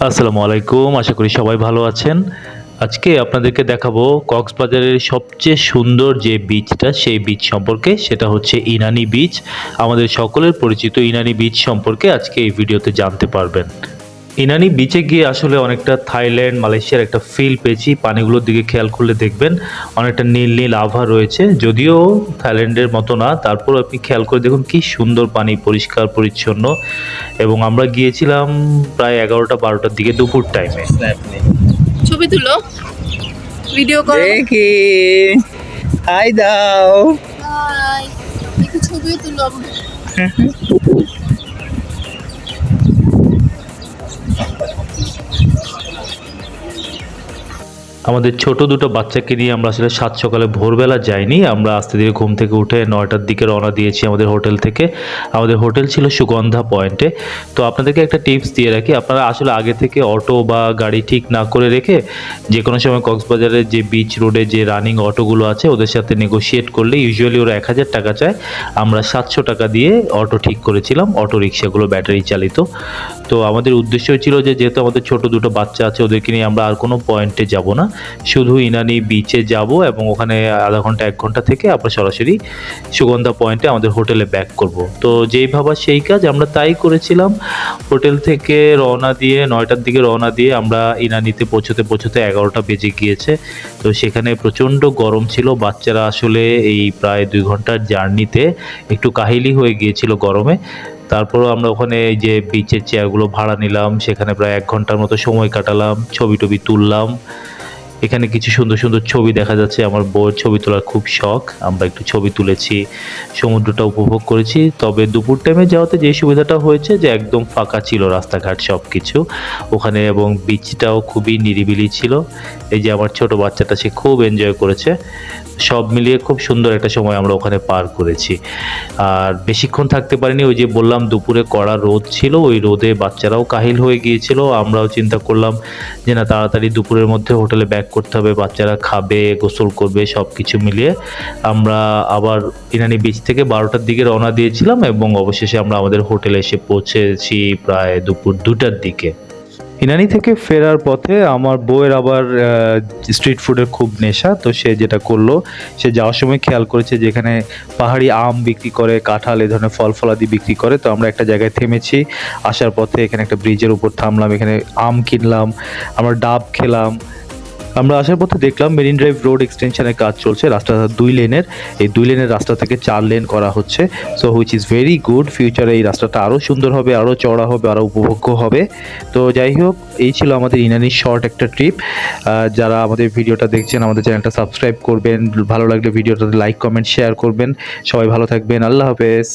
আসসালামু আলাইকুম। আশা করি সবাই ভালো আছেন। আজকে আপনাদেরকে দেখাবো কক্সবাজারের সবচেয়ে সুন্দর যে বিচটা, সেই বিচ সম্পর্কে। সেটা হচ্ছে ইনানি বিচ। আমাদের সকলের পরিচিত ইনানি বিচ সম্পর্কে আজকে এই ভিডিওতে জানতে পারবেন। ইনানি বিচে গিয়ে আসলে অনেকটা থাইল্যান্ড, মালয়েশিয়ার একটা ফিল পেয়েছি। পানিগুলোর দিকে খেয়াল করলে দেখবেন অনেকটা নীল, নীল আভা রয়েছে। যদিও থাইল্যান্ডের মতো না, তারপরও আপনি খেয়াল করে দেখুন কি সুন্দর পানি, পরিষ্কার পরিচ্ছন্ন। এবং আমরা গিয়েছিলাম প্রায় ১১টা-১২টার দিকে দুপুর টাইমে। ছবি তুলো, ভিডিও করো। দেখি হাই দাও। হাই, একটু ছবি তুলো। আমাদের ছোট দুটো বাচ্চাকে নিয়ে আমরা আসলে সাত সকালে ভোরবেলা যাইনি। আমরা আস্তে ধীরে ঘুম থেকে উঠে ৯টার দিকে রওনা দিয়েছি আমাদের হোটেল থেকে। আমাদের হোটেল ছিল সুগন্ধা পয়েন্টে। তো আপনাদেরকে একটা টিপস দিয়ে রাখি, আপনারা আসলে আগে থেকে অটো বা গাড়ি ঠিক না করে রেখে যে কোনো সময় কক্সবাজারের যে বিচ রোডে যে রানিং অটোগুলো আছে ওদের সাথে নেগোশিয়েট করলে ইউজুয়ালি ওরা ১,০০০ টাকা চায়। আমরা ৭০০ টাকা দিয়ে অটো ঠিক করেছিলাম, অটো রিক্সাগুলো ব্যাটারি চালিত। তো আমাদের উদ্দেশ্য ছিল যে যেহেতু আমাদের ছোট দুটো বাচ্চা আছে, ওদেরকে নিয়ে আমরা আর কোনো পয়েন্টে যাব না, শুধু ইনানি বিচে যাব এবং ওখানে আধা ঘন্টা ১ ঘন্টা থেকে আমরা সরাসরি সুগন্ধা পয়েন্টে আমাদের হোটেলে ব্যাক করব। তো যেই ভাবা সেই কাজ, আমরা তাই করেছিলাম। হোটেল থেকে রওনা দিয়ে ৯টার দিকে রওনা দিয়ে আমরা ইনানিতে পৌঁছতে পৌঁছতে ১১টা বেজে গিয়েছে। তো সেখানে প্রচণ্ড গরম ছিল। বাচ্চারা আসলে এই প্রায় ২ ঘন্টার জার্নিতে একটু কাহিলি হয়ে গিয়েছিল গরমে। তারপরও আমরা ওখানে এই যে বিচের চেয়ারগুলো ভাড়া নিলাম, সেখানে প্রায় ১ ঘন্টার মতো সময় কাটালাম, ছবি-টবি তুললাম। এখানে কিছু সুন্দর, সুন্দর ছবি দেখা যাচ্ছে। আমার বউয়ের ছবি তোলার খুব শখ। আমরা একটু ছবি তুলেছি, সমুদ্রটা উপভোগ করেছি। তবে দুপুর টাইমে যাওয়াতে যে সুবিধাটা হয়েছে যে একদম ফাঁকা ছিল রাস্তাঘাট সবকিছু ওখানে, এবং বিচটাও খুবই নিরিবিলি ছিল। এই যে আমার ছোট বাচ্চাটা, সে খুব এনজয় করেছে। সব মিলিয়ে খুব সুন্দর একটা সময় আমরা ওখানে পার করেছি। আর বেশিক্ষণ থাকতে পারিনি, ওই যে বললাম দুপুরে কড়া রোদ ছিল, ওই রোদে বাচ্চারাও কাহিল হয়ে গিয়েছিল। আমরাও চিন্তা করলাম যে না, তাড়াতাড়ি দুপুরের মধ্যে হোটেলে ব্যাক করতে হবে, বাচ্চারা খাবে, গোসল করবে, সব কিছু মিলিয়ে আমরা আবার ইনানি বিচ থেকে ১২টার দিকে রওনা দিয়েছিলাম এবং অবশেষে আমরা আমাদের হোটেলে এসে পৌঁছেছি প্রায় দুপুর ২টার দিকে। ইনানি থেকে ফেরার পথে আমার বউয়ের আবার স্ট্রিট ফুডের খুব নেশা। তো সে যেটা করলো, সে যাওয়ার সময় খেয়াল করেছে যে এখানে পাহাড়ি আম বিক্রি করে, কাঁঠাল, এই ধরনের ফল ফলাদি বিক্রি করে। তো আমরা একটা জায়গায় থেমেছি, আসার পথে এখানে একটা ব্রিজের উপর থামলাম, এখানে আম কিনলাম, আমরা ডাব খেলাম। আমরা আসার পথে দেখলাম মেরিন ড্রাইভ রোড এক্সটেনশনের কাজ চলছে, রাস্তাটা ২ লেনের। এই ২ লেনের রাস্তা থেকে ৪ লেন করা হচ্ছে। So which is very good. ফিউচারে এই রাস্তাটা আরও সুন্দর হবে, আরও চওড়া হবে, আরও উপভোগ্য হবে। তো যাই হোক, এই ছিল আমাদের ইনানির শর্ট একটা ট্রিপ। যারা আমাদের ভিডিওটা দেখছেন, আমাদের চ্যানেলটা সাবস্ক্রাইব করবেন, ভালো লাগলে ভিডিওটাতে লাইক, কমেন্ট, শেয়ার করবেন। সবাই ভালো থাকবেন। আল্লাহ হাফেজ।